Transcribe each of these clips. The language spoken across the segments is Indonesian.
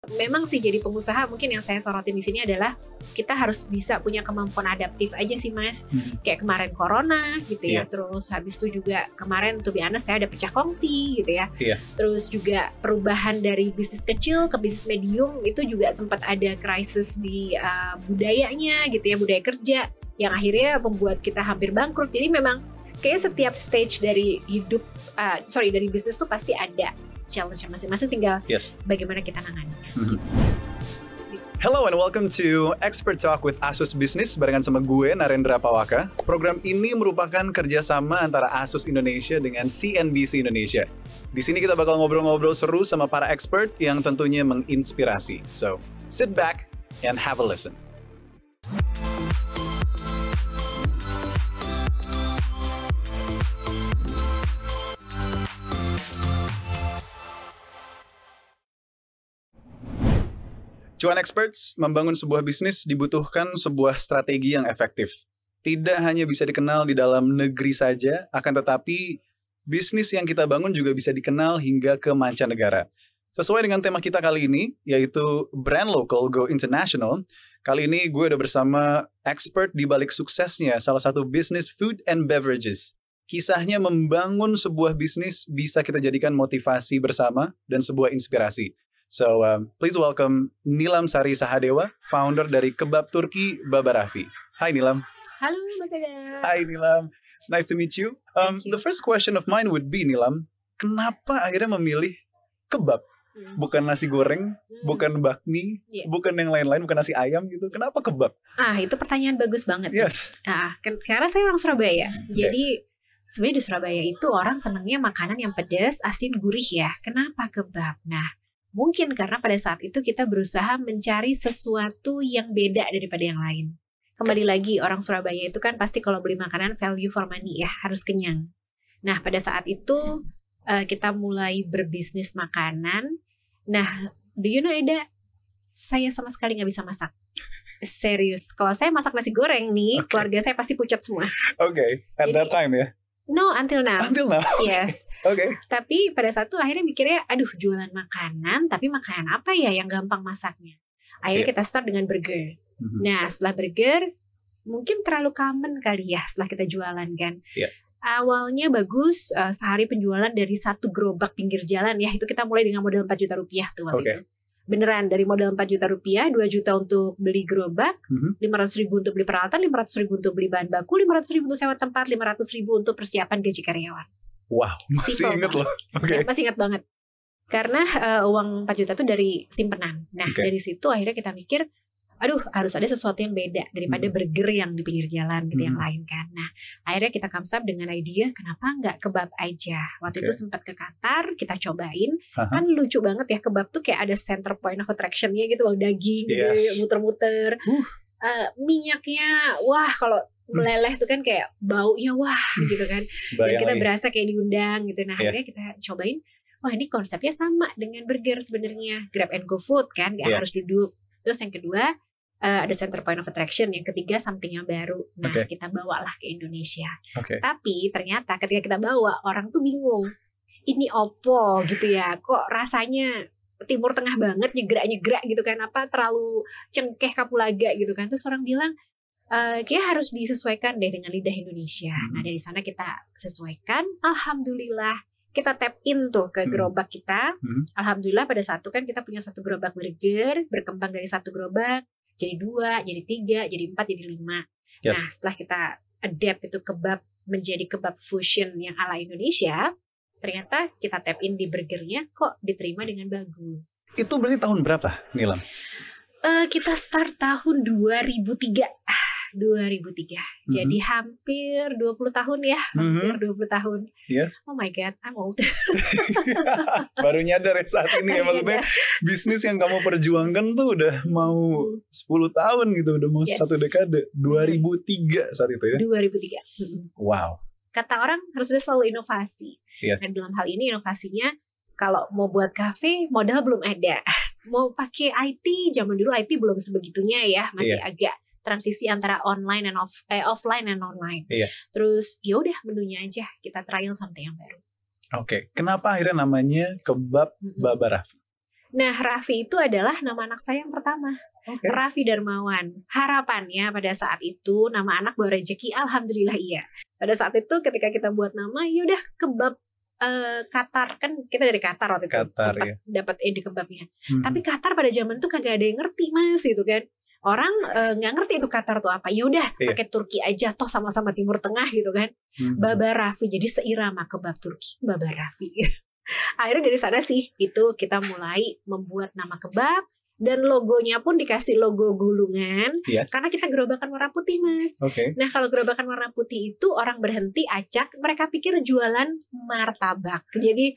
memang sih jadi pengusaha mungkin yang saya sorotin di sini adalah kita harus bisa punya kemampuan adaptif aja sih Mas. Kayak kemarin corona gitu ya. Terus habis itu juga kemarin to be honest saya ada pecah kongsi gitu ya. Terus juga perubahan dari bisnis kecil ke bisnis medium itu juga sempat ada krisis di budayanya gitu ya, budaya kerja yang akhirnya membuat kita hampir bangkrut. Jadi memang kayak setiap stage dari hidup dari bisnis tuh pasti ada challenge masing-masing, tinggal bagaimana kita nanganinya. Hello and welcome to Expert Talk with Asus Business barengan sama gue Narendra Pawaka. Program ini merupakan kerjasama antara Asus Indonesia dengan CNBC Indonesia. Di sini kita bakal ngobrol-ngobrol seru sama para expert yang tentunya menginspirasi. So, sit back and have a listen. Cuan Experts, membangun sebuah bisnis dibutuhkan sebuah strategi yang efektif. Tidak hanya bisa dikenal di dalam negeri saja, akan tetapi bisnis yang kita bangun juga bisa dikenal hingga ke mancanegara. Sesuai dengan tema kita kali ini, yaitu Brand Local Go International, kali ini gue udah bersama expert di balik suksesnya salah satu bisnis food and beverages. Kisahnya membangun sebuah bisnis bisa kita jadikan motivasi bersama dan sebuah inspirasi. So, please welcome Nilam Sari Sahadewa, founder dari Kebab Turki Baba Raffi. Hi Nilam. Halo Mas Eda. Hi Nilam. It's nice to meet you. Thank you. The first question of mine would be, Nilam, kenapa akhirnya memilih kebab? Bukan nasi goreng, bukan bakmi, bukan yang lain-lain, bukan nasi ayam gitu. Kenapa kebab? Itu pertanyaan bagus banget. Yes. Karena saya orang Surabaya. Jadi sebenarnya di Surabaya itu orang senangnya makanan yang pedas, asin, gurih ya. Kenapa kebab? Nah, mungkin karena pada saat itu kita berusaha mencari sesuatu yang beda daripada yang lain. Kembali lagi, orang Surabaya itu kan pasti kalau beli makanan value for money ya, harus kenyang. Nah, pada saat itu kita mulai berbisnis makanan. Nah, do you know Eda, saya sama sekali gak bisa masak. Serius, kalau saya masak nasi goreng nih, keluarga saya pasti pucat semua. At that time ya? No, until now. Until now? Yes. Tapi pada saat itu akhirnya mikirnya, aduh jualan makanan, tapi makanan apa ya yang gampang masaknya? Akhirnya kita start dengan burger. Nah, setelah burger, mungkin terlalu common kali ya setelah kita jualan kan. Awalnya bagus, sehari penjualan dari 1 gerobak pinggir jalan ya. Itu kita mulai dengan modal 4 juta rupiah tuh waktu itu. Beneran dari modal 4 juta rupiah, 2 juta untuk beli gerobak, 500 ribu untuk beli peralatan, 500 ribu untuk beli bahan baku, 500 ribu untuk sewa tempat, 500 ribu untuk persiapan gaji karyawan. Wow, masih ingat loh. Ya, masih ingat banget. Karena uang 4 juta itu dari simpenan. Nah, dari situ akhirnya kita mikir, aduh harus ada sesuatu yang beda daripada burger yang di pinggir jalan gitu yang lain kan. Nah, akhirnya kita comes up dengan ide, kenapa nggak kebab aja? Waktu itu sempat ke Qatar, kita cobain. Kan lucu banget ya, kebab tuh kayak ada center point of attraction-nya gitu, daging gitu, muter-muter. Minyaknya, wah kalau meleleh tuh kan kayak baunya wah gitu kan. Dan kita berasa kayak diundang gitu. Nah, akhirnya kita cobain, wah ini konsepnya sama dengan burger sebenarnya. Grab and go food kan, nggak harus duduk. Terus yang kedua, ada center point of attraction. Yang ketiga, something yang baru. Nah, kita bawalah ke Indonesia. Tapi ternyata ketika kita bawa, orang tuh bingung. Ini opo gitu ya? Kok rasanya Timur Tengah banget, nyegrak-nyegrak gitu kan? Apa terlalu cengkeh kapulaga gitu kan? Terus orang bilang, kayak harus disesuaikan deh dengan lidah Indonesia. Nah, dari sana kita sesuaikan. Alhamdulillah, kita tap in tuh ke gerobak kita. Alhamdulillah pada saat itu kan kita punya 1 gerobak burger, berkembang dari 1 gerobak jadi 2, jadi 3, jadi 4, jadi 5. Nah, setelah kita adapt itu kebab menjadi kebab fusion yang ala Indonesia, ternyata kita tap in di burgernya kok diterima dengan bagus. Itu berarti tahun berapa, Nilam? Kita start tahun 2003. 2003. Jadi hampir 20 tahun ya. Hampir 20 tahun. Yes. Oh my God, I'm old. Baru nyadar ya saat ini ya, maksudnya bisnis yang kamu perjuangkan tuh udah mau 10 tahun gitu, udah mau 1 dekade. 2003 saat itu ya. 2003. Wow. Kata orang harus ada selalu inovasi. Dan dalam hal ini inovasinya, kalau mau buat kafe modal belum ada. Mau pakai IT, zaman dulu IT belum sebegitunya ya, masih agak transisi antara online dan offline dan online. Terus ya udah menunya aja kita trial something yang baru. Kenapa akhirnya namanya Kebab Baba Raffi? Nah, Raffi itu adalah nama anak saya yang pertama. Raffi Darmawan. Harapannya pada saat itu nama anak bawa rezeki, alhamdulillah iya. Pada saat itu ketika kita buat nama, yaudah kebab Qatar, kan kita dari Qatar waktu itu sempat dapat ide kebabnya. Tapi Qatar pada zaman itu kagak ada yang ngerti Mas gitu kan. Orang nggak ngerti itu Qatar tuh apa. Yaudah pakai Turki aja, toh sama-sama Timur Tengah gitu kan. Baba Raffi, jadi seirama kebab Turki, Baba Raffi. Akhirnya dari sana sih itu kita mulai membuat nama kebab. Dan logonya pun dikasih logo gulungan, karena kita gerobakan warna putih Mas. Nah kalau gerobakan warna putih itu orang berhenti acak, mereka pikir jualan martabak. Jadi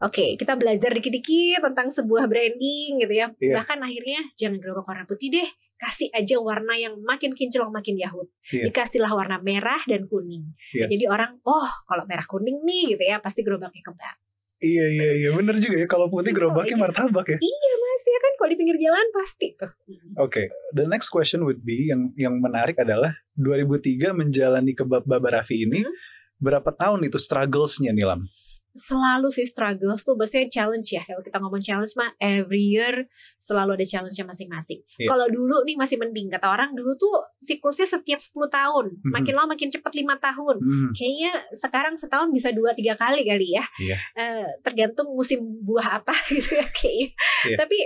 kita belajar dikit-dikit tentang sebuah branding gitu ya. Bahkan akhirnya jangan gerobak warna putih deh, kasih aja warna yang makin kinclong makin yahut. Dikasihlah warna merah dan kuning. Nah, jadi orang kalau merah kuning nih gitu ya, pasti gerobaknya kebab. Iya bener juga ya, kalau putih gerobaknya martabak ya. Iya Mas, ya kan kalau di pinggir jalan pasti tuh. The next question would be yang menarik adalah 2003 menjalani kebab Baba Raffi ini, berapa tahun itu strugglesnya Nilam? Selalu sih struggles tuh, biasanya challenge ya. Kalau kita ngomong challenge mah every year selalu ada challenge-nya masing-masing. Kalau dulu nih masih mending, kata orang dulu tuh siklusnya setiap 10 tahun. Makin lama makin cepat 5 tahun. Kayaknya sekarang setahun bisa 2-3 kali ya. Tergantung musim buah apa gitu ya kayaknya. Tapi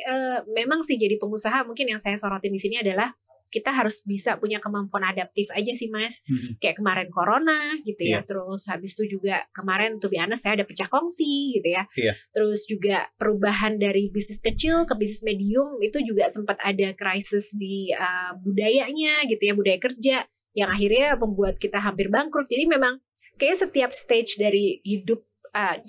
memang sih jadi pengusaha, mungkin yang saya sorotin di sini adalah kita harus bisa punya kemampuan adaptif aja sih Mas. Kayak kemarin corona gitu ya. Terus habis itu juga kemarin to be honest saya ada pecah kongsi gitu ya. Terus juga perubahan dari bisnis kecil ke bisnis medium itu juga sempat ada krisis di budayanya gitu ya, budaya kerja yang akhirnya membuat kita hampir bangkrut. Jadi memang kayak setiap stage dari hidup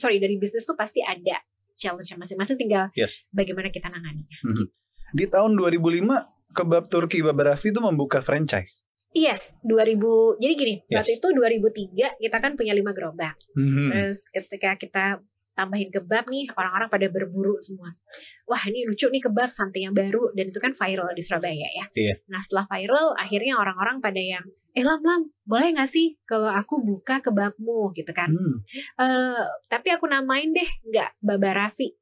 dari bisnis tuh pasti ada challenge masing-masing, tinggal bagaimana kita nanganinya. Di tahun 2005 kebab Turki Baba Raffi itu membuka franchise. Yes, 2000. Jadi gini, waktu itu 2003 kita kan punya 5 gerobak. Terus ketika kita tambahin kebab nih, orang-orang pada berburu semua. Wah, ini lucu nih kebab santai yang baru, dan itu kan viral di Surabaya ya. Nah, setelah viral akhirnya orang-orang pada yang Lam, boleh gak sih kalau aku buka kebabmu gitu kan. Tapi aku namain deh nggak Baba Raffi,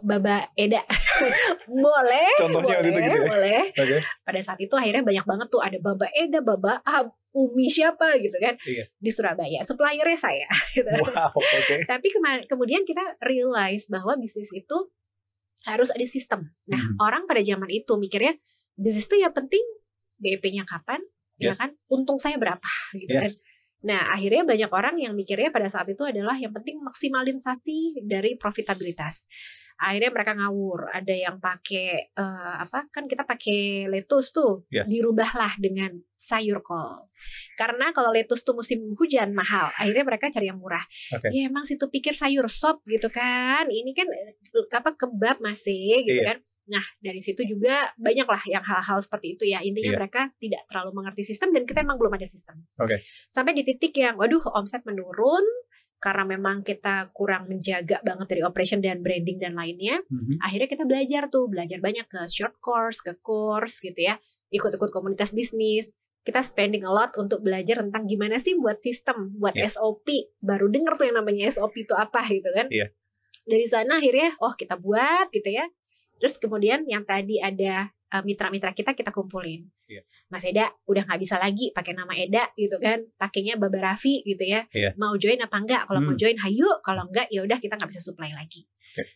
Baba Eda. Boleh. Contohnya boleh, itu gitu ya? Boleh. Pada saat itu akhirnya banyak banget tuh ada Baba Eda, Baba Umi siapa gitu kan di Surabaya. Suppliernya saya gitu. Tapi kemudian kita realize bahwa bisnis itu harus ada sistem. Nah, orang pada zaman itu mikirnya bisnis itu yang penting BEP-nya kapan, ya kan? Untung saya berapa gitu kan. Nah, akhirnya banyak orang yang mikirnya pada saat itu adalah yang penting maksimalisasi dari profitabilitas. Akhirnya mereka ngawur. Ada yang pakai kan kita pakai lettuce tuh, dirubahlah dengan sayur kol. Karena kalau lettuce tuh musim hujan mahal, akhirnya mereka cari yang murah. Ya emang situ pikir sayur sop gitu kan. Ini kan kebab masih gitu kan. Nah, dari situ juga banyak lah yang hal-hal seperti itu ya. Intinya mereka tidak terlalu mengerti sistem, dan kita emang belum ada sistem. Sampai di titik yang omset menurun karena memang kita kurang menjaga banget dari operation dan branding dan lainnya. Akhirnya kita belajar banyak ke short course, ke course gitu ya. Ikut-ikut komunitas bisnis. Kita spending a lot untuk belajar tentang gimana sih buat sistem, buat SOP. Baru denger tuh yang namanya SOP itu apa gitu kan. Dari sana akhirnya kita buat gitu ya. Terus kemudian yang tadi ada mitra-mitra kita kumpulin. Mas Eda udah gak bisa lagi pakai nama Eda gitu kan, pakainya Baba Raffi gitu ya. Mau join apa enggak? Kalau mau join hayu, kalau enggak ya udah kita gak bisa supply lagi.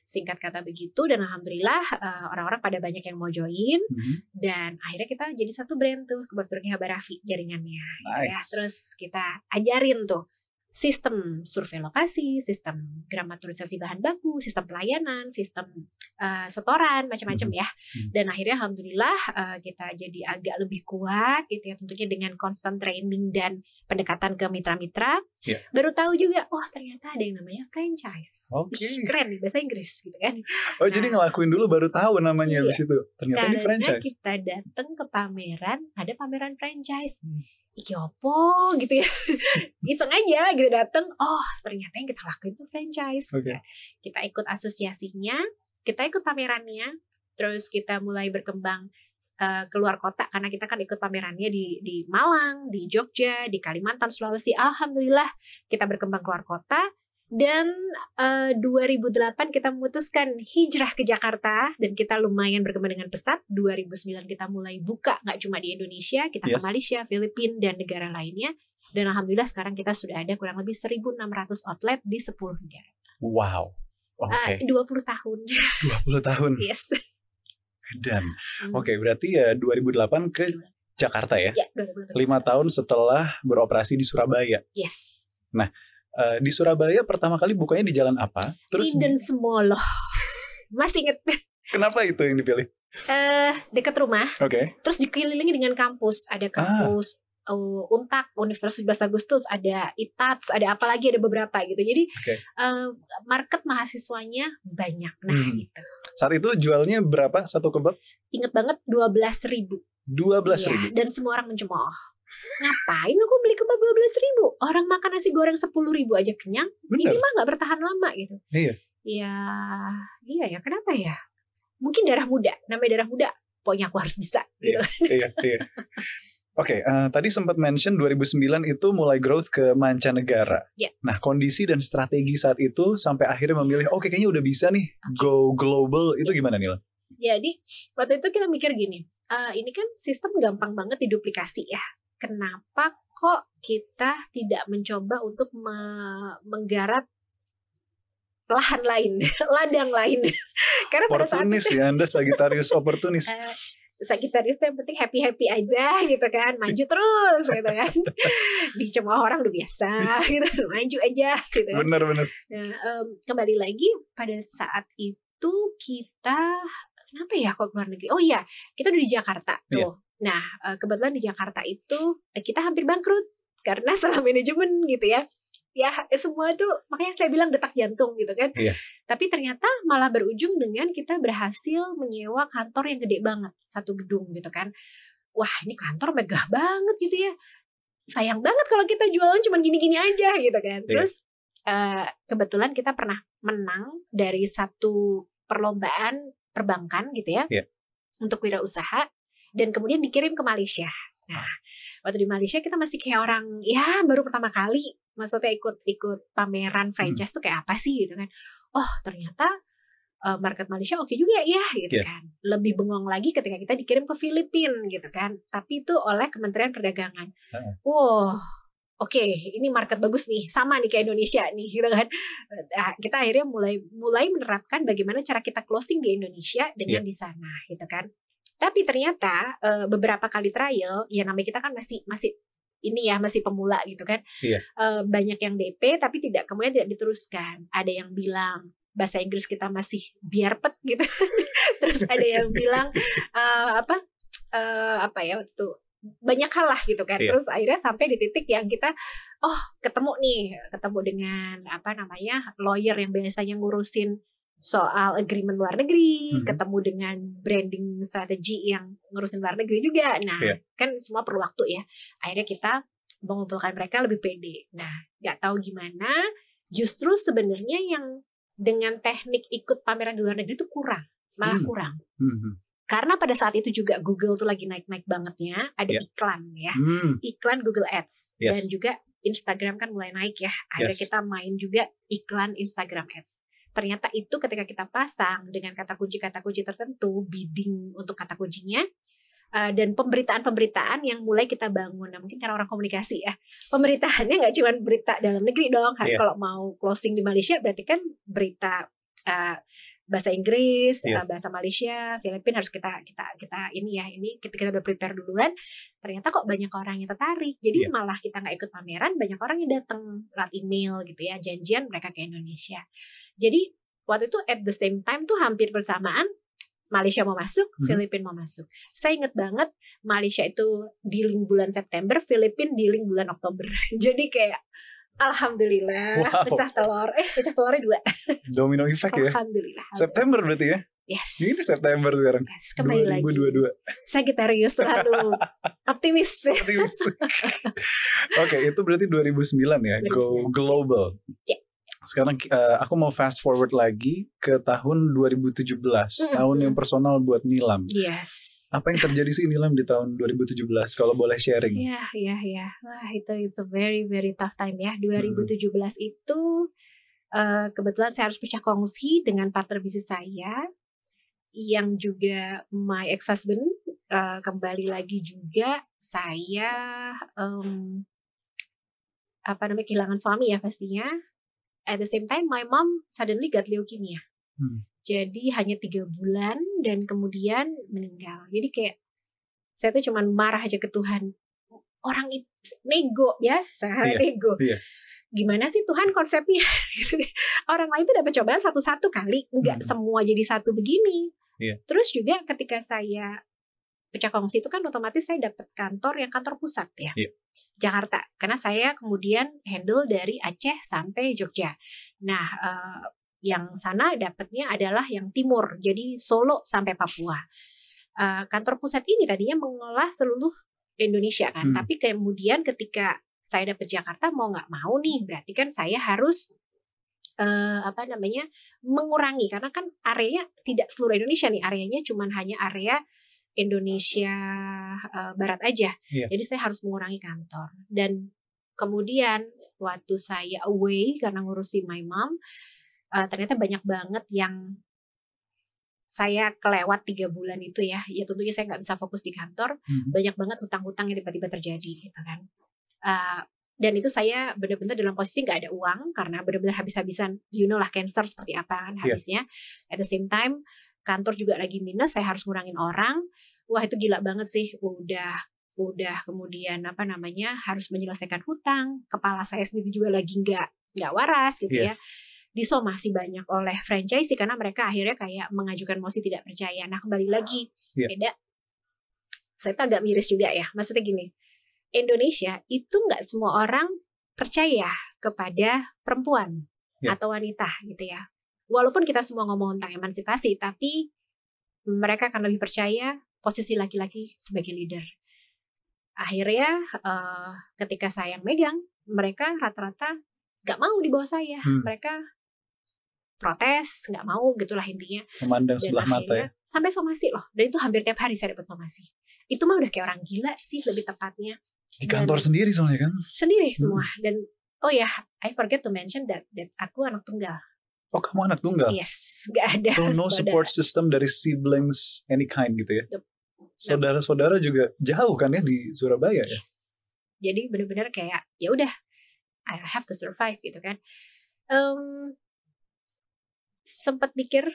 Singkat kata begitu, dan alhamdulillah orang-orang pada banyak yang mau join. Dan akhirnya kita jadi satu brand tuh, Kebab Turki Baba Raffi jaringannya gitu ya. Terus kita ajarin tuh sistem survei lokasi, sistem gramaturisasi bahan baku, sistem pelayanan, sistem setoran, macam-macam ya. Dan akhirnya alhamdulillah kita jadi agak lebih kuat gitu ya, tentunya dengan constant training dan pendekatan ke mitra-mitra. Baru tahu juga, ternyata ada yang namanya franchise. Keren nih, bahasa Inggris gitu kan. Jadi ngelakuin dulu baru tahu namanya habis itu. Ternyata ini franchise. Karena kita datang ke pameran, ada pameran franchise. Iki opo gitu ya. Iseng aja gitu datang, ternyata yang kita lakuin itu franchise. Kita ikut asosiasinya, kita ikut pamerannya, terus kita mulai berkembang keluar kota, karena kita kan ikut pamerannya di Malang, di Jogja, di Kalimantan, Sulawesi. Alhamdulillah kita berkembang keluar kota. Dan 2008 kita memutuskan hijrah ke Jakarta dan kita lumayan berkembang dengan pesat. 2009 kita mulai buka nggak cuma di Indonesia, kita ke Malaysia, Filipina dan negara lainnya. Dan alhamdulillah sekarang kita sudah ada kurang lebih 1.600 outlet di 10 negara. Wow. Oke. 20 tahun. 20 tahun. Yes. Dan berarti ya 2008 ke Jakarta ya? Ya, 2008. 5 tahun setelah beroperasi di Surabaya. Yes. Nah, di Surabaya pertama kali bukanya di jalan apa? Terus Eden Semoloh. Masih inget. Kenapa itu yang dipilih? Dekat rumah. Oke. Terus dikelilingi dengan kampus. Ada kampus Untak, Universitas 11 Agustus, ada ITATS, ada apa lagi, ada beberapa gitu. Jadi market mahasiswanya banyak. Nah gitu. Saat itu jualnya berapa satu kebab? Ingat banget 12.000. 12.000. Dan semua orang mencemooh. Ngapain aku beli kebab 12.000? Orang makan nasi goreng 10.000 aja kenyang. Bener. Ini mah nggak bertahan lama gitu. Iya. Iya, kenapa ya? Mungkin darah muda. Namanya darah muda. Pokoknya aku harus bisa. Gitu. Iya. Oke, tadi sempat mention 2009 itu mulai growth ke mancanegara. Yeah. Nah, kondisi dan strategi saat itu sampai akhirnya memilih, kayaknya udah bisa nih go global. Itu gimana Nila? Jadi waktu itu kita mikir gini, ini kan sistem gampang banget diduplikasi ya. Kenapa kok kita tidak mencoba untuk menggarap lahan lain, ladang lain? Karena pada saat itu ya, Anda Sagittarius oportunis. Sagittarius yang penting happy aja gitu kan, maju terus gitu kan. Dicemooh orang udah biasa gitu, maju aja gitu. Benar. Nah, kembali lagi pada saat itu kita kenapa ya kok keluar negeri? Oh iya, kita udah di Jakarta tuh. Yeah. Nah, kebetulan di Jakarta itu kita hampir bangkrut karena salah manajemen gitu ya. Ya, semua tuh makanya saya bilang detak jantung gitu kan. Yeah. Tapi ternyata malah berujung dengan kita berhasil menyewa kantor yang gede banget, satu gedung gitu kan. Wah, ini kantor megah banget gitu ya. Sayang banget kalau kita jualan cuma gini-gini aja gitu kan. Terus kebetulan kita pernah menang dari satu perlombaan perbankan gitu ya. Yeah. Untuk wirausaha. Dan kemudian dikirim ke Malaysia. Nah, waktu di Malaysia kita masih kayak orang ya baru pertama kali, maksudnya ikut pameran franchise tuh kayak apa sih gitu kan. Oh ternyata market Malaysia oke juga ya gitu kan. Lebih bengong lagi ketika kita dikirim ke Filipina gitu kan. Tapi itu oleh Kementerian Perdagangan. Wow, oke, ini market bagus nih, sama nih kayak Indonesia nih gitu kan. Nah, kita akhirnya mulai menerapkan bagaimana cara kita closing di Indonesia dengan di sana gitu kan. Tapi ternyata beberapa kali trial, ya namanya kita kan masih ini ya masih pemula gitu kan. Banyak yang DP tapi kemudian tidak diteruskan. Ada yang bilang bahasa Inggris kita masih biarpet gitu. Terus ada yang bilang apa ya waktu itu banyak hal lah gitu kan. Terus akhirnya sampai di titik yang kita ketemu dengan lawyer yang biasanya ngurusin soal agreement luar negeri, ketemu dengan branding strategi yang ngurusin luar negeri juga. Nah, kan semua perlu waktu ya. Akhirnya kita mengumpulkan mereka lebih pede. Nah, nggak tahu gimana, justru sebenarnya yang dengan teknik ikut pameran di luar negeri itu malah kurang. Karena pada saat itu juga Google tuh lagi naik-naik bangetnya, ada iklan ya, iklan Google Ads dan juga Instagram kan mulai naik ya. Akhirnya kita main juga iklan Instagram Ads. Ternyata itu ketika kita pasang dengan kata kunci tertentu, bidding untuk kata kuncinya, dan pemberitaan yang mulai kita bangun. Nah, mungkin karena orang komunikasi ya, pemberitaannya nggak cuma berita dalam negeri dong. Kalau mau closing di Malaysia berarti kan berita bahasa Inggris, bahasa Malaysia, Filipina harus kita udah prepare duluan. Ternyata kok banyak orang yang tertarik. Jadi malah kita nggak ikut pameran, banyak orang yang datang lewat email gitu ya, janjian mereka ke Indonesia. Jadi waktu itu at the same time tuh hampir bersamaan Malaysia mau masuk, Filipina mau masuk. Saya inget banget Malaysia itu dealing bulan September, Filipina dealing bulan Oktober. Jadi kayak alhamdulillah pecah telurnya 2. Domino effect ya. Alhamdulillah. September berarti ya? Yes. Ini September sekarang. Yes, kembali 2022. Sagittarius selalu optimis. Oke, itu berarti 2009 ya, 2009. Go global. Sekarang aku mau fast forward lagi ke tahun 2017, tahun yang personal buat Nilam. Yes. Apa yang terjadi sih Nilam di tahun 2017 kalau boleh sharing? Iya. Wah, it's a very very tough time ya. 2017 itu Kebetulan saya harus pecah kongsi dengan partner bisnis saya yang juga my ex-husband. Kembali lagi juga saya kehilangan suami ya pastinya. At the same time my mom suddenly got leukemia. Jadi hanya 3 bulan dan kemudian meninggal. Jadi kayak saya tuh cuman marah aja ke Tuhan. Orang itu nego biasa, nego. Gimana sih Tuhan konsepnya? Orang lain tuh dapat cobaan satu-satu kali, nggak semua jadi satu begini. Terus juga ketika saya pecah kongsi itu kan otomatis saya dapat kantor yang kantor pusat ya, Jakarta. Karena saya kemudian handle dari Aceh sampai Jogja. Nah, yang sana dapatnya adalah yang timur, jadi Solo sampai Papua. Kantor pusat ini tadinya mengolah seluruh Indonesia kan, tapi kemudian ketika saya dapat Jakarta mau nggak mau nih, berarti kan saya harus mengurangi, karena kan areanya tidak seluruh Indonesia nih, areanya cuman hanya area Indonesia Barat aja. Jadi saya harus mengurangi kantor. Dan kemudian waktu saya away karena ngurusi my mom, ternyata banyak banget yang saya kelewat 3 bulan itu ya. Ya tentunya saya nggak bisa fokus di kantor. Banyak banget utang-utang yang tiba-tiba terjadi gitu kan. Dan itu saya benar-benar dalam posisi nggak ada uang karena benar-benar habis-habisan, lah cancer seperti apa kan habisnya. At the same time kantor juga lagi minus, saya harus ngurangin orang. Wah itu gila banget sih. Udah kemudian harus menyelesaikan hutang. Kepala saya sendiri juga lagi nggak waras gitu ya. Disomasi banyak oleh franchise karena mereka akhirnya kayak mengajukan mosi tidak percaya. Nah kembali lagi beda. Saya tuh agak miris juga ya. Maksudnya gini, Indonesia itu nggak semua orang percaya kepada perempuan atau wanita gitu ya. Walaupun kita semua ngomong tentang emansipasi, tapi mereka akan lebih percaya posisi laki-laki sebagai leader. Akhirnya ketika saya yang megang, mereka rata-rata nggak mau di bawah saya. Mereka protes, nggak mau gitulah intinya. Memandang sebelah mata ya. Sampai somasi loh. Dan itu hampir tiap hari saya dapat somasi. Itu mah udah kayak orang gila sih lebih tepatnya. Di kantor sendiri soalnya kan? Sendiri semua. Dan I forget to mention that aku anak tunggal. Oh kamu anak tunggal? Yes, gak ada. So no support system dari siblings any kind gitu ya? Saudara-saudara juga jauh kan ya di Surabaya ya? Yes. Jadi benar-benar kayak ya udah, I have to survive gitu kan. Sempat pikir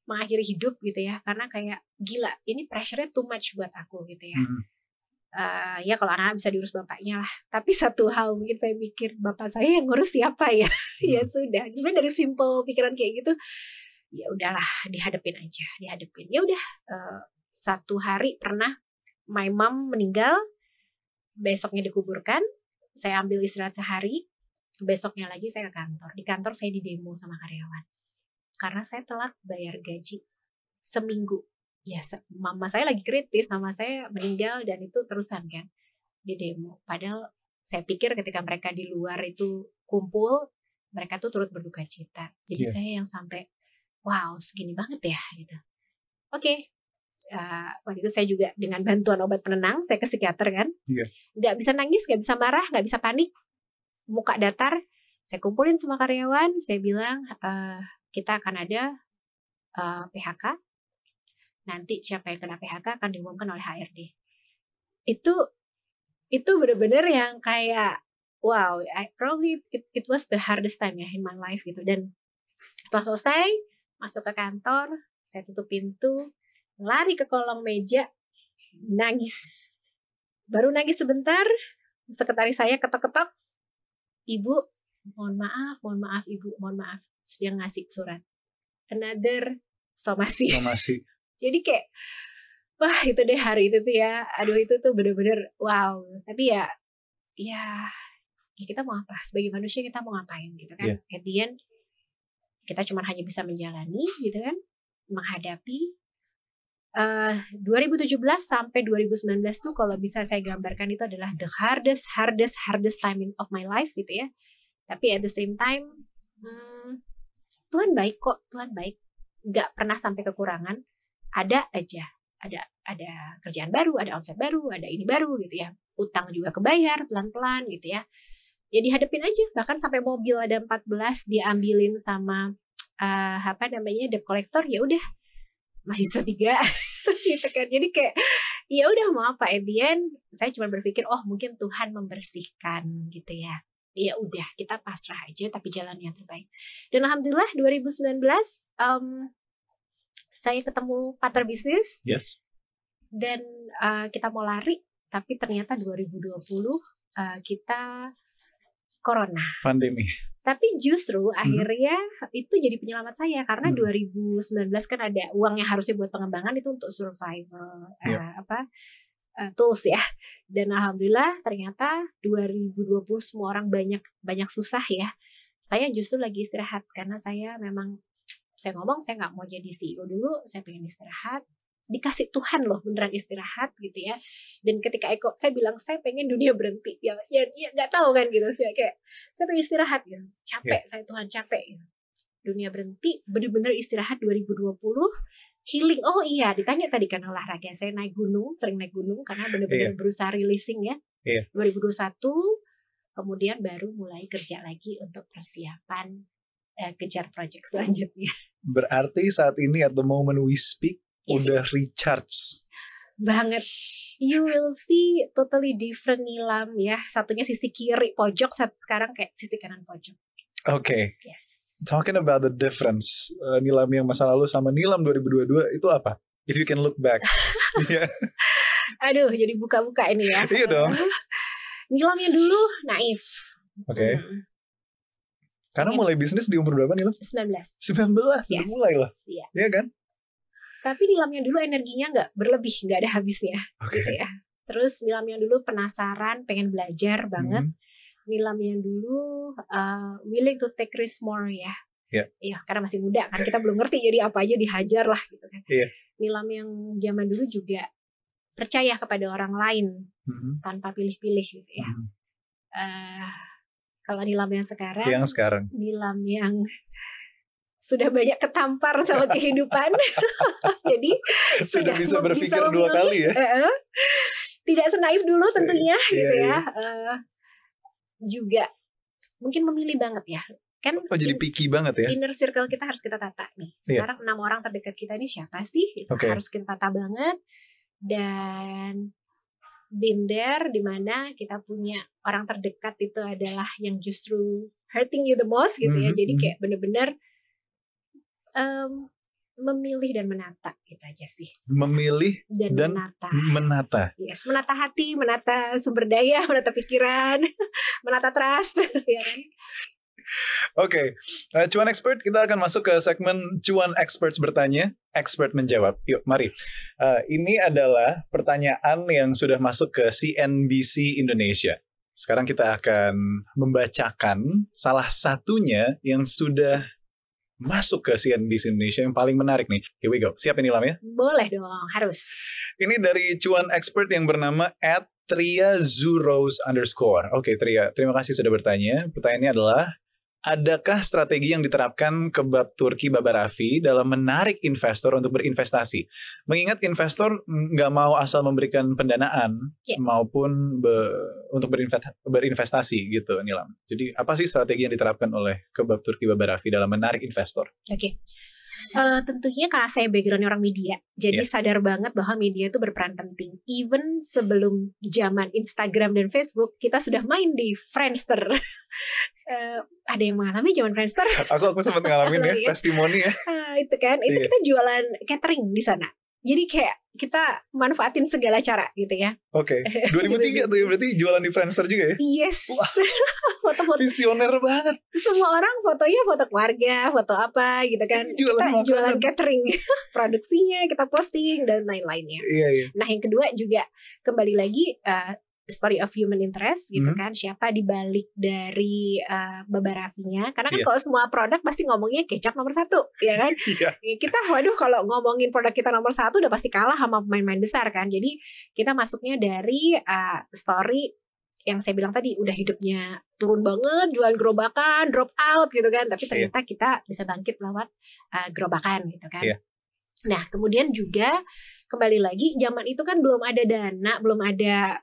mengakhiri hidup gitu ya, karena kayak gila, ini pressure-nya too much buat aku gitu ya. Ya kalau anak bisa diurus bapaknya lah. Tapi satu hal mungkin saya pikir, bapak saya yang ngurus siapa ya? Ya sudah. Sebenarnya dari simple pikiran kayak gitu, ya udahlah dihadapin aja, dihadapin. Ya udah. Satu hari pernah my mom meninggal, besoknya dikuburkan, saya ambil istirahat sehari, besoknya lagi saya ke kantor. Di kantor saya didemo sama karyawan karena saya telat bayar gaji seminggu. Ya, mama saya lagi kritis, mama saya meninggal dan itu terusan kan di demo. Padahal saya pikir ketika mereka di luar itu kumpul, mereka tuh turut berduka cita. Jadi saya yang sampai wow segini banget ya gitu. Oke. Waktu itu saya juga dengan bantuan obat penenang, saya ke psikiater kan. Gak bisa nangis, gak bisa marah, gak bisa panik, muka datar. Saya kumpulin semua karyawan, saya bilang kita akan ada PHK. Nanti siapa yang kena PHK akan diumumkan oleh HRD. Itu benar-benar yang kayak wow, it was the hardest time ya in my life gitu. Dan setelah selesai masuk ke kantor, saya tutup pintu, lari ke kolong meja, nangis. Baru nangis sebentar, sekretaris saya ketok-ketok, Ibu, mohon maaf Ibu, mohon maaf. Terus dia ngasih surat, another somasi. Jadi kayak, wah itu deh hari itu tuh ya, aduh itu tuh bener-bener wow. Tapi ya kita mau apa? Sebagai manusia kita mau ngapain gitu kan? At the end, kita cuma hanya bisa menjalani gitu kan, menghadapi. 2017 sampai 2019 tuh kalau bisa saya gambarkan itu adalah the hardest time of my life gitu ya. Tapi at the same time, Tuhan baik kok, Tuhan baik, nggak pernah sampai kekurangan. Ada aja, ada kerjaan baru, ada omset baru, ada ini baru gitu ya. Utang juga kebayar pelan-pelan gitu ya. ya dihadapin aja. Bahkan sampai mobil ada 14 diambilin sama debt collector, ya udah masih sisa 3 gitu kan. Jadi kayak ya udah mau apa, at the end saya cuma berpikir mungkin Tuhan membersihkan gitu ya. Ya udah kita pasrah aja, tapi jalan yang terbaik. Dan alhamdulillah 2019 saya ketemu partner bisnis. Yes. Dan kita mau lari, tapi ternyata 2020 kita corona, pandemi. Tapi justru akhirnya itu jadi penyelamat saya, karena 2019 kan ada uang yang harusnya buat pengembangan itu untuk survival tools ya. Dan alhamdulillah ternyata 2020 semua orang banyak susah ya. Saya justru lagi istirahat, karena saya memang saya nggak mau jadi CEO dulu, saya pengen istirahat. Dikasih Tuhan loh beneran istirahat gitu ya. Dan ketika saya bilang saya pengen dunia berhenti, ya nggak tahu kan gitu ya, kayak saya pengen istirahat gitu, capek saya, Tuhan capek gitu. Dunia berhenti, bener-bener istirahat 2020, healing. Oh iya, ditanya tadi kan olahraga, saya sering naik gunung karena bener-bener berusaha releasing ya. 2021 kemudian baru mulai kerja lagi untuk persiapan kejar project selanjutnya. Berarti saat ini at the moment we speak, udah recharge banget. You will see totally different Nilam ya. Satunya sisi kiri pojok, sekarang kayak sisi kanan pojok. Oke. Yes. Talking about the difference, Nilam yang masa lalu sama Nilam 2022 itu apa? If you can look back. Aduh, jadi buka-buka ini ya. Iya dong. Nilam yang dulu naif. Oke. Karena mulai bisnis di umur berapa Nilam? 19. 19 udah mulai loh. Iya kan? Tapi Nilam yang dulu energinya nggak berlebih, nggak ada habisnya, gitu ya. Terus Nilam yang dulu penasaran, pengen belajar banget. Nilam yang dulu willing to take risk more ya. Iya, karena masih muda kan, kita belum ngerti, jadi apa aja dihajar lah gitu kan. Nilam yang zaman dulu juga percaya kepada orang lain tanpa pilih-pilih gitu ya. Kalau Nilam yang sekarang, Nilam yang sudah banyak ketampar sama kehidupan. Jadi sudah bisa berpikir 2 kali ya. Tidak senaif dulu tentunya gitu ya. Juga mungkin memilih banget ya. Kan jadi picky banget ya. Inner circle kita harus kita tata nih. Sekarang 6 orang terdekat kita ini siapa sih? Harus kita tata banget. Dan binder di mana kita punya orang terdekat itu adalah yang justru hurting you the most gitu ya. Jadi kayak bener-bener memilih dan menata gitu aja sih. Memilih dan menata. Yes, menata hati, menata sumber daya, menata pikiran, menata trust, ya kan? Oke, Cuan Expert, kita akan masuk ke segmen Cuan Experts bertanya, expert menjawab. Yuk, mari. Ini adalah pertanyaan yang sudah masuk ke CNBC Indonesia. Sekarang kita akan membacakan salah satunya yang sudah masuk ke CNBC Indonesia yang paling menarik nih. Here we go. Siap ini Lam ya? Boleh dong, harus. Ini dari Cuan Expert yang bernama @triazuros_. Oke, Tria, terima kasih sudah bertanya. Pertanyaannya adalah, adakah strategi yang diterapkan Kebab Turki Baba Raffi dalam menarik investor untuk berinvestasi? Mengingat investor nggak mau asal memberikan pendanaan maupun untuk berinvestasi gitu, Nilam. Jadi apa sih strategi yang diterapkan oleh Kebab Turki Baba Raffi dalam menarik investor? Oke. Tentunya karena saya backgroundnya orang media, jadi sadar banget bahwa media itu berperan penting. Even sebelum zaman Instagram dan Facebook, kita sudah main di Friendster. Ada yang mengalami zaman Friendster? Aku sempat ngalamin ya, testimoni ya. Itu kan, itu kita jualan catering di sana. Jadi kayak kita manfaatin segala cara gitu ya. Oke, 2003 tuh ya, berarti jualan di Friendster juga ya? Yes. Foto-foto visioner banget. Semua orang fotonya foto keluarga, foto apa gitu kan. Kita jualan catering, produksinya kita posting dan lain-lainnya. Iya. Nah yang kedua juga kembali lagi story of human interest gitu kan, siapa dibalik dari Baba Raffi-nya, karena kan kalau semua produk pasti ngomongnya kecap nomor 1 ya kan. Kita waduh kalau ngomongin produk kita nomor 1 udah pasti kalah sama pemain-pemain besar kan. Jadi kita masuknya dari story yang saya bilang tadi, udah hidupnya turun banget, jualan gerobakan, drop out gitu kan, tapi ternyata kita bisa bangkit lewat gerobakan gitu kan. Nah kemudian juga kembali lagi, zaman itu kan belum ada dana, belum ada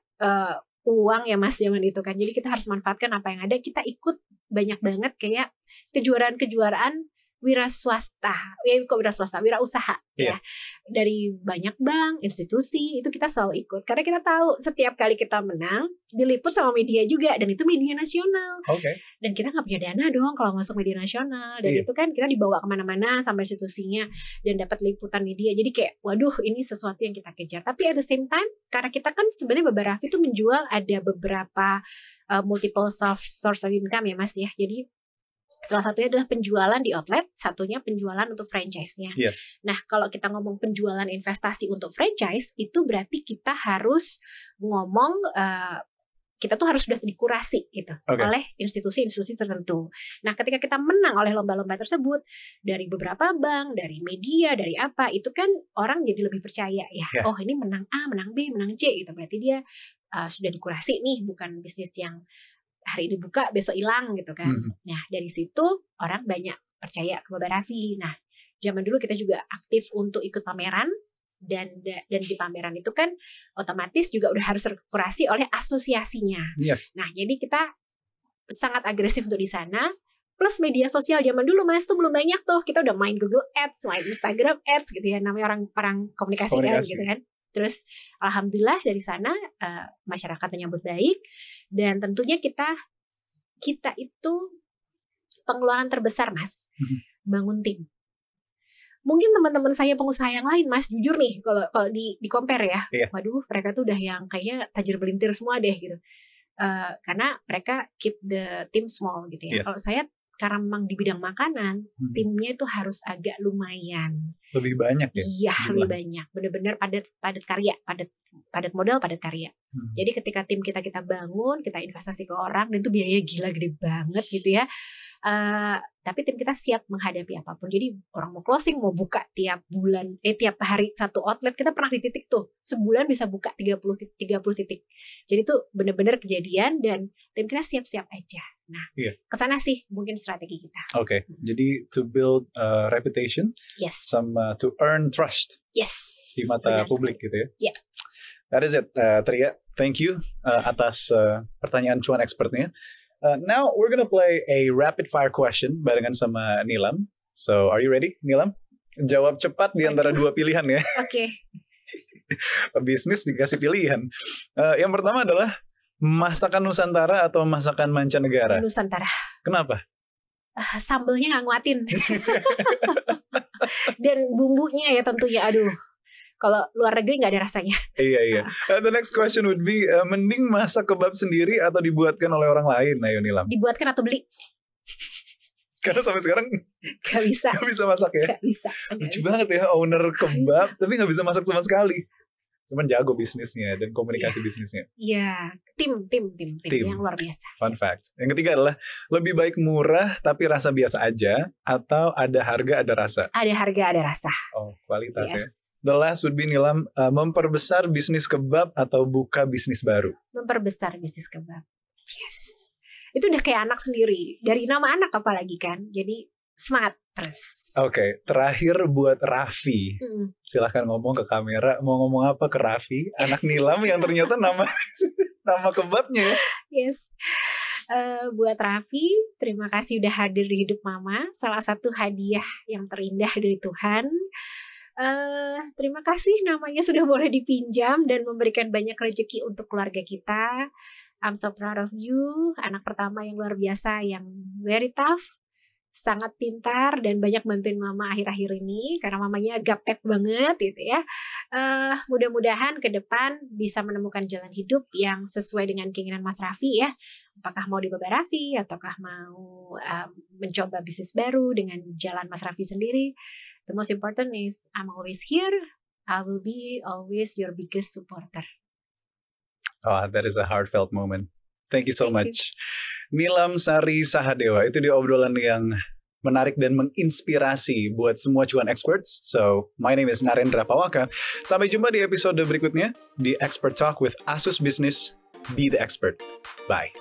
uang ya Mas zaman itu kan. Jadi kita harus manfaatkan apa yang ada. Kita ikut banyak banget kayak kejuaraan-kejuaraan wira swasta, wira usaha ya. Dari banyak bank, institusi, itu kita selalu ikut. Karena kita tahu setiap kali kita menang, diliput sama media juga, dan itu media nasional. Dan kita nggak punya dana dong kalau masuk media nasional. Dan itu kan kita dibawa kemana-mana sampai institusinya, dan dapat liputan media. Jadi kayak, waduh ini sesuatu yang kita kejar. Tapi at the same time, karena kita kan sebenarnya Baba Raffi itu menjual ada beberapa multiple source of income ya Mas ya. Jadi salah satunya adalah penjualan di outlet, satunya penjualan untuk franchise-nya. Nah, kalau kita ngomong penjualan investasi untuk franchise, itu berarti kita harus ngomong kita tuh harus sudah dikurasi gitu oleh institusi-institusi tertentu. Nah, ketika kita menang oleh lomba-lomba tersebut dari beberapa bank, dari media, dari apa, itu kan orang jadi lebih percaya ya. Oh, ini menang A, menang B, menang C gitu. Berarti dia sudah dikurasi nih, bukan bisnis yang hari ini buka besok hilang gitu kan. Nah dari situ orang banyak percaya ke Baba Raffi. Nah zaman dulu kita juga aktif untuk ikut pameran, dan di pameran itu kan otomatis juga udah harus terkurasi oleh asosiasinya. Nah jadi kita sangat agresif untuk di sana. Plus media sosial zaman dulu Mas tuh belum banyak tuh. Kita udah main Google Ads, main Instagram Ads gitu ya, namanya orang komunikasi kan gitu kan. Terus alhamdulillah dari sana masyarakat menyambut baik, dan tentunya kita itu pengeluaran terbesar Mas, bangun tim. Mungkin teman-teman saya pengusaha yang lain Mas, jujur nih kalau di compare ya, waduh mereka tuh udah yang kayaknya tajir belintir semua deh gitu, karena mereka keep the team small gitu ya. Kalau saya karena memang di bidang makanan, timnya itu harus agak lumayan. Lebih banyak ya? Iya, lebih banyak. Benar-benar padat karya, padat modal, padat karya. Jadi ketika tim kita bangun, kita investasi ke orang, dan itu biaya gila gede banget gitu ya. Tapi tim kita siap menghadapi apapun. Jadi orang mau closing, mau buka tiap bulan, tiap hari satu outlet, kita pernah di titik tuh sebulan bisa buka 30 titik. Jadi itu benar-benar kejadian, dan tim kita siap-siap aja. Nah, kesana sih mungkin strategi kita. Jadi to build reputation, sama to earn trust, di mata publik gitu ya. That is it, Tria. Thank you atas pertanyaan cuan expertnya. Now we're gonna play a rapid fire question barengan sama Nilam. So are you ready, Nilam? Jawab cepat di antara dua pilihan ya. Bisnis dikasih pilihan. Yang pertama adalah masakan Nusantara atau masakan mancanegara? Nusantara. Kenapa? Sambelnya nggak nguatin. Dan bumbunya ya tentunya, aduh. Kalau luar negeri nggak ada rasanya. Iya. The next question would be, mending masak kebab sendiri atau dibuatkan oleh orang lain? Ayo Nilam. Dibuatkan atau beli? Karena sampai sekarang Gak bisa masak ya? Gak bisa. Lucu banget ya, owner kebab tapi gak bisa masak sama sekali. Cuman jago bisnisnya dan komunikasi bisnisnya. Iya, tim yang luar biasa. Fun fact. Yang ketiga adalah, lebih baik murah tapi rasa biasa aja, atau ada harga ada rasa? Ada harga ada rasa. Oh, kualitas ya. The last would be Nilam, memperbesar bisnis kebab atau buka bisnis baru? Memperbesar bisnis kebab. Itu udah kayak anak sendiri. Dari nama anak apalagi kan. Jadi semangat terus. Terakhir buat Raffi. Silahkan ngomong ke kamera. Mau ngomong apa ke Raffi, anak Nilam yang ternyata nama kebabnya. Buat Raffi, terima kasih udah hadir di hidup Mama. Salah satu hadiah yang terindah dari Tuhan. Terima kasih namanya sudah boleh dipinjam dan memberikan banyak rezeki untuk keluarga kita. I'm so proud of you. Anak pertama yang luar biasa, yang very tough, sangat pintar, dan banyak bantuin Mama akhir-akhir ini karena mamanya gaptek banget gitu ya. Mudah-mudahan ke depan bisa menemukan jalan hidup yang sesuai dengan keinginan Mas Raffi ya. Apakah mau di Baba Raffi ataukah mau mencoba bisnis baru dengan jalan Mas Raffi sendiri. The most important is I'm always here. I will be always your biggest supporter. Oh, that is a heartfelt moment. Thank you so much. Nilam Sari Sahadewa, itu dia obrolan yang menarik dan menginspirasi buat semua cuan experts. So, my name is Narendra Pawaka. Sampai jumpa di episode berikutnya di Expert Talk with Asus Business. Be the expert. Bye.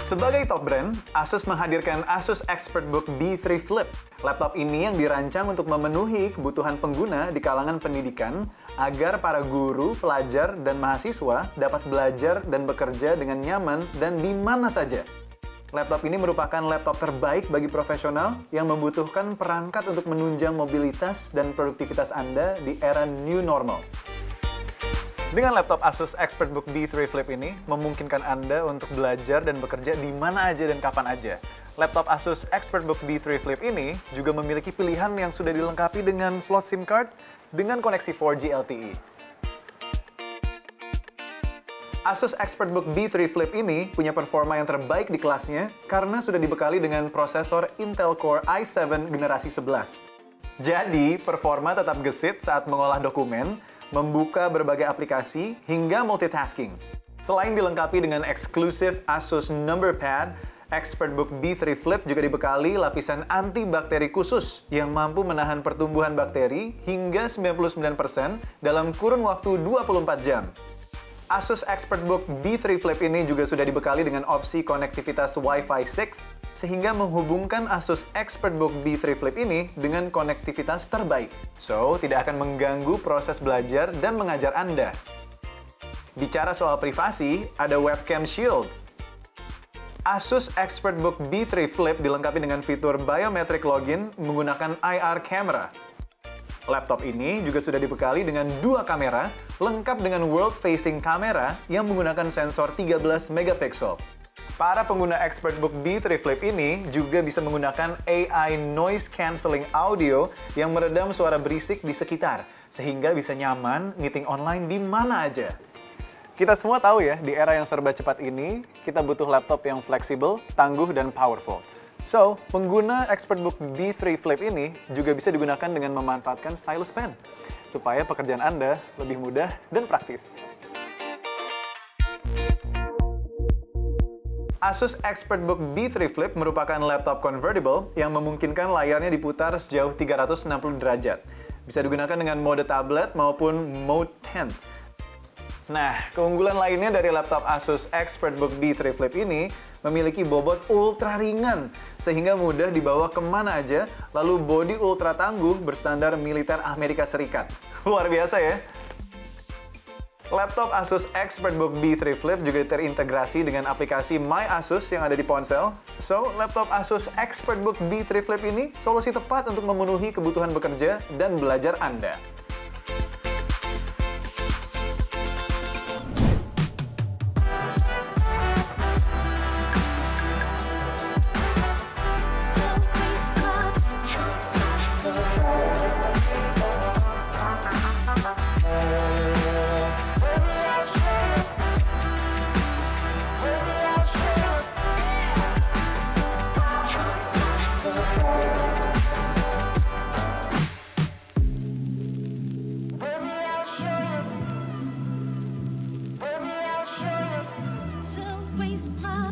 Sebagai top brand, Asus menghadirkan Asus ExpertBook B3 Flip. Laptop ini yang dirancang untuk memenuhi kebutuhan pengguna di kalangan pendidikan agar para guru, pelajar, dan mahasiswa dapat belajar dan bekerja dengan nyaman dan di mana saja. Laptop ini merupakan laptop terbaik bagi profesional yang membutuhkan perangkat untuk menunjang mobilitas dan produktivitas Anda di era new normal. Dengan laptop Asus ExpertBook B3 Flip ini, memungkinkan Anda untuk belajar dan bekerja di mana aja dan kapan aja. Laptop Asus ExpertBook B3 Flip ini juga memiliki pilihan yang sudah dilengkapi dengan slot SIM card dengan koneksi 4G LTE. Asus ExpertBook B3 Flip ini punya performa yang terbaik di kelasnya karena sudah dibekali dengan prosesor Intel Core i7 generasi 11. Jadi, performa tetap gesit saat mengolah dokumen, membuka berbagai aplikasi, hingga multitasking. Selain dilengkapi dengan eksklusif Asus Number Pad, ExpertBook B3 Flip juga dibekali lapisan antibakteri khusus yang mampu menahan pertumbuhan bakteri hingga 99% dalam kurun waktu 24 jam. Asus ExpertBook B3 Flip ini juga sudah dibekali dengan opsi konektivitas Wi-Fi 6 sehingga menghubungkan Asus ExpertBook B3 Flip ini dengan konektivitas terbaik. So, tidak akan mengganggu proses belajar dan mengajar Anda. Bicara soal privasi, ada Webcam Shield. Asus ExpertBook B3 Flip dilengkapi dengan fitur biometric login menggunakan IR camera. Laptop ini juga sudah dibekali dengan dua kamera, lengkap dengan world-facing kamera yang menggunakan sensor 13 megapiksel. Para pengguna ExpertBook B3 Flip ini juga bisa menggunakan AI Noise Cancelling Audio yang meredam suara berisik di sekitar, sehingga bisa nyaman meeting online di mana aja. Kita semua tahu ya, di era yang serba cepat ini, kita butuh laptop yang fleksibel, tangguh, dan powerful. So, pengguna ExpertBook B3 Flip ini juga bisa digunakan dengan memanfaatkan stylus pen, supaya pekerjaan Anda lebih mudah dan praktis. Asus ExpertBook B3 Flip merupakan laptop convertible yang memungkinkan layarnya diputar sejauh 360 derajat. Bisa digunakan dengan mode tablet maupun mode tent. Nah, keunggulan lainnya dari laptop Asus ExpertBook B3 Flip ini memiliki bobot ultra ringan, sehingga mudah dibawa kemana aja, lalu bodi ultra tangguh berstandar militer Amerika Serikat. Luar biasa ya! Laptop Asus ExpertBook B3 Flip juga terintegrasi dengan aplikasi My Asus yang ada di ponsel. So, laptop Asus ExpertBook B3 Flip ini solusi tepat untuk memenuhi kebutuhan bekerja dan belajar Anda. Waste my